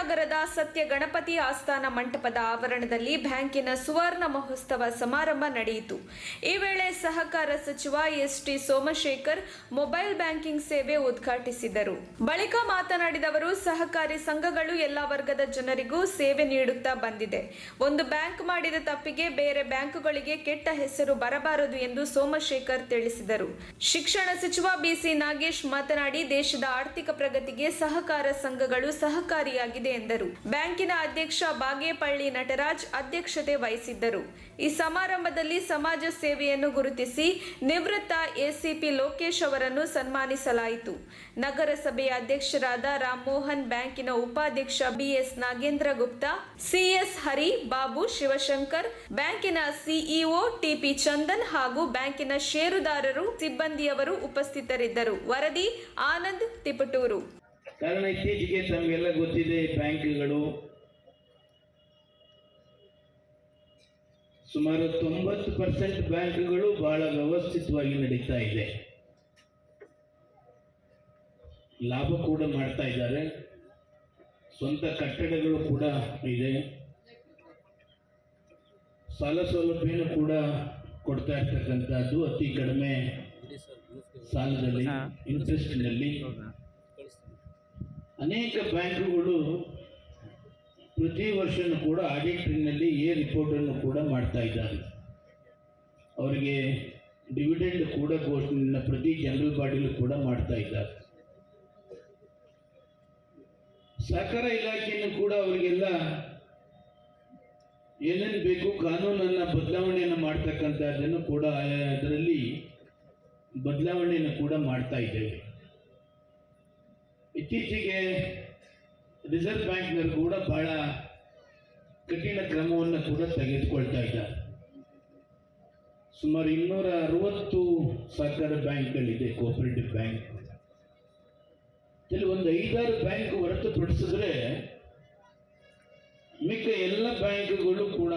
ನಗರದ ಸತ್ಯ ಗಣಪತಿ ಆಸ್ಥಾನ ಮಂಟಪದ ಆವರಣದಲ್ಲಿ ಬ್ಯಾಂಕಿನ ಸುವರ್ಣ ಮಹೋತ್ಸವ ಸಮಾರಂಭ ನಡೆಯಿತು. ಈ ವೇಳೆ ಸಹಕಾರ ಸಚಿವ ಎಸ್.ಟಿ. ಸೋಮಶೇಖರ್ ಮೊಬೈಲ್ ಬ್ಯಾಂಕಿಂಗ್ ಸೇವೆ ಉದ್ಘಾಟಿಸಿದರು. ಬಳಿಕ ಮಾತನಾಡಿದವರು, ಸಹಕಾರಿ ಸಂಘಗಳು ಎಲ್ಲ ವರ್ಗದ ಜನರಿಗೂ ಸೇವೆ ನೀಡುತ್ತಾ ಬಂದಿದೆ. ಒಂದು ಬ್ಯಾಂಕ್ ಮಾಡಿದ ತಪ್ಪಿಗೆ ಬೇರೆ ಬ್ಯಾಂಕುಗಳಿಗೆ ಕೆಟ್ಟ ಹೆಸರು ಬರಬಾರದು ಎಂದು ಸೋಮಶೇಖರ್ ತಿಳಿಸಿದರು. ಶಿಕ್ಷಣ ಸಚಿವ ಬಿ.ಸಿ. ನಾಗೇಶ್ ಮಾತನಾಡಿ, ದೇಶದ ಆರ್ಥಿಕ ಪ್ರಗತಿಗೆ ಸಹಕಾರ ಸಂಘಗಳು ಸಹಕಾರಿಯಾಗಿದೆ ಎಂದರು. ಬ್ಯಾಂಕಿನ ಅಧ್ಯಕ್ಷ ಬಾಗೇಪಳ್ಳಿ ನಟರಾಜ್ ಅಧ್ಯಕ್ಷತೆ ವಹಿಸಿದ್ದರು. ಈ ಸಮಾರಂಭದಲ್ಲಿ ಸಮಾಜ ಸೇವೆಯನ್ನು ಗುರುತಿಸಿ ನಿವೃತ್ತ ಎಸಿಪಿ ಲೋಕೇಶ್ ಅವರನ್ನು ಸನ್ಮಾನಿಸಲಾಯಿತು. ನಗರಸಭೆಯ ಅಧ್ಯಕ್ಷರಾದ ರಾಮಮೋಹನ್, ಬ್ಯಾಂಕಿನ ಉಪಾಧ್ಯಕ್ಷ ಬಿಎಸ್ ನಾಗೇಂದ್ರ ಗುಪ್ತಾ, ಸಿಎಸ್ ಹರಿ, ಬಾಬು ಶಿವಶಂಕರ್, ಬ್ಯಾಂಕಿನ ಸಿಇಒ ಟಿಪಿ ಚಂದನ್ ಹಾಗೂ ಬ್ಯಾಂಕಿನ ಷೇರುದಾರರು, ಸಿಬ್ಬಂದಿಯವರು ಉಪಸ್ಥಿತರಿದ್ದರು. ವರದಿ ಆನಂದ್ ತಿಪಟೂರು. ಕಾರಣ ಇತ್ತೀಚೆಗೆ ತಮಗೆಲ್ಲ ಗೊತ್ತಿದೆ, ಬ್ಯಾಂಕ್ಗಳು ಸುಮಾರು 90% ಬ್ಯಾಂಕ್ಗಳು ಬಹಳ ವ್ಯವಸ್ಥಿತವಾಗಿ ನಡೀತಾ ಇದೆ. ಲಾಭ ಕೂಡ ಮಾಡ್ತಾ ಇದ್ದಾರೆ. ಸ್ವಂತ ಕಟ್ಟಡಗಳು ಕೂಡ ಇದೆ. ಸಾಲ ಸೌಲಭ್ಯನೂ ಕೂಡ ಕೊಡ್ತಾ ಇರ್ತಕ್ಕಂಥದ್ದು ಅತಿ ಕಡಿಮೆ ಸಾಲದಲ್ಲಿ, ಇಂಟ್ರೆಸ್ಟ್ನಲ್ಲಿ. ಅನೇಕ ಬ್ಯಾಂಕುಗಳು ಪ್ರತಿ ವರ್ಷನೂ ಕೂಡ ಆಡಿಟಿಂಗ್ನಲ್ಲಿ ರಿಪೋರ್ಟನ್ನು ಕೂಡ ಮಾಡ್ತಾ ಇದ್ದಾರೆ. ಅವರಿಗೆ ಡಿವಿಡೆಂಡ್ ಕೂಡ ಘೋಷಣೆಯನ್ನು ಪ್ರತಿ ಜನರಲ್ ಬಾಡಿಲೂ ಕೂಡ ಮಾಡ್ತಾ ಇದ್ದಾರೆ. ಸಹಕಾರ ಇಲಾಖೆಯನ್ನು ಕೂಡ ಅವರಿಗೆಲ್ಲ ಏನೇನು ಬೇಕು ಕಾನೂನನ್ನು ಬದಲಾವಣೆಯನ್ನು ಮಾಡ್ತಕ್ಕಂಥದ್ದನ್ನು ಕೂಡ ಅದರಲ್ಲಿ ಬದಲಾವಣೆಯನ್ನು ಕೂಡ ಮಾಡ್ತಾ ಇದ್ದೇವೆ. ಇತ್ತೀಚೆಗೆ ರಿಸರ್ವ್ ಬ್ಯಾಂಕ್ನವರು ಕೂಡ ಬಹಳ ಕಠಿಣ ಕ್ರಮವನ್ನು ಕೂಡ ತೆಗೆದುಕೊಳ್ತಾ ಇದ್ದಾರೆ. ಸುಮಾರು 260 ಸಹಕಾರ ಬ್ಯಾಂಕ್ಗಳಿದೆ, ಕೋಆಪರೇಟಿವ್ ಬ್ಯಾಂಕ್. ಕೆಲವೊಂದು 5-6 ಬ್ಯಾಂಕ್ ಹೊರತುಪಡಿಸಿದ್ರೆ ಮಿಕ್ಕ ಎಲ್ಲ ಬ್ಯಾಂಕ್ಗಳು ಕೂಡ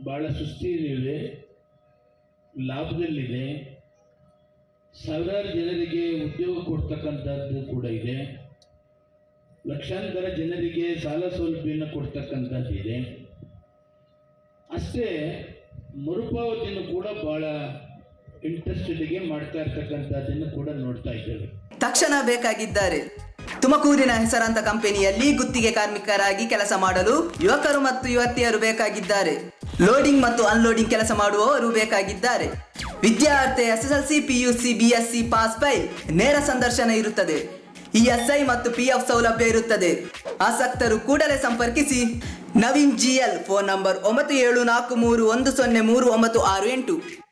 ಬಹಳ ಸುಸ್ಥಿರವಿದೆ, ಲಾಭದಲ್ಲಿದೆ. ಸಾವಿರಾರು ಜನರಿಗೆ ಉದ್ಯೋಗ ಕೊಡ್ತಕ್ಕಂಥದ್ದು ಕೂಡ ಇದೆ. ಲಕ್ಷಾಂತರ ಜನರಿಗೆ ಸಾಲ ಸೌಲಭ್ಯವನ್ನು ಕೊಡ್ತಕ್ಕಂಥದ್ದಿದೆ. ಅಷ್ಟೇ ಮರುಪಾವತಿಯನ್ನು ಕೂಡ ಬಹಳ ಇಂಟ್ರೆಸ್ಟೆಡ್ಗೆ ಮಾಡ್ತಾ ಇರ್ತಕ್ಕಂಥದ್ದನ್ನು ಕೂಡ ನೋಡ್ತಾ ಇದ್ದೇವೆ. ತಕ್ಷಣ ಬೇಕಾಗಿದ್ದಾರೆ. ತುಮಕೂರಿನ ಹೆಸರಾಂತ ಕಂಪನಿಯಲ್ಲಿ ಗುತ್ತಿಗೆ ಕಾರ್ಮಿಕರಾಗಿ ಕೆಲಸ ಮಾಡಲು ಯುವಕರು ಮತ್ತು ಯುವತಿಯರು ಬೇಕಾಗಿದ್ದಾರೆ. ಲೋಡಿಂಗ್ ಮತ್ತು ಅನ್ಲೋಡಿಂಗ್ ಕೆಲಸ ಮಾಡುವವರು ಬೇಕಾಗಿದ್ದಾರೆ. ವಿದ್ಯಾರ್ಥಿ SSLC, PUC, BSc pass file. ನೇರ ಸಂದರ್ಶನ ಇರುತ್ತದೆ. ESI ಮತ್ತು PF ಸೌಲಭ್ಯ ಇರುತ್ತದೆ. ಆಸಕ್ತರು ಕೂಡಲೇ ಸಂಪರ್ಕಿಸಿ. Naveen GL, phone number 9743103968.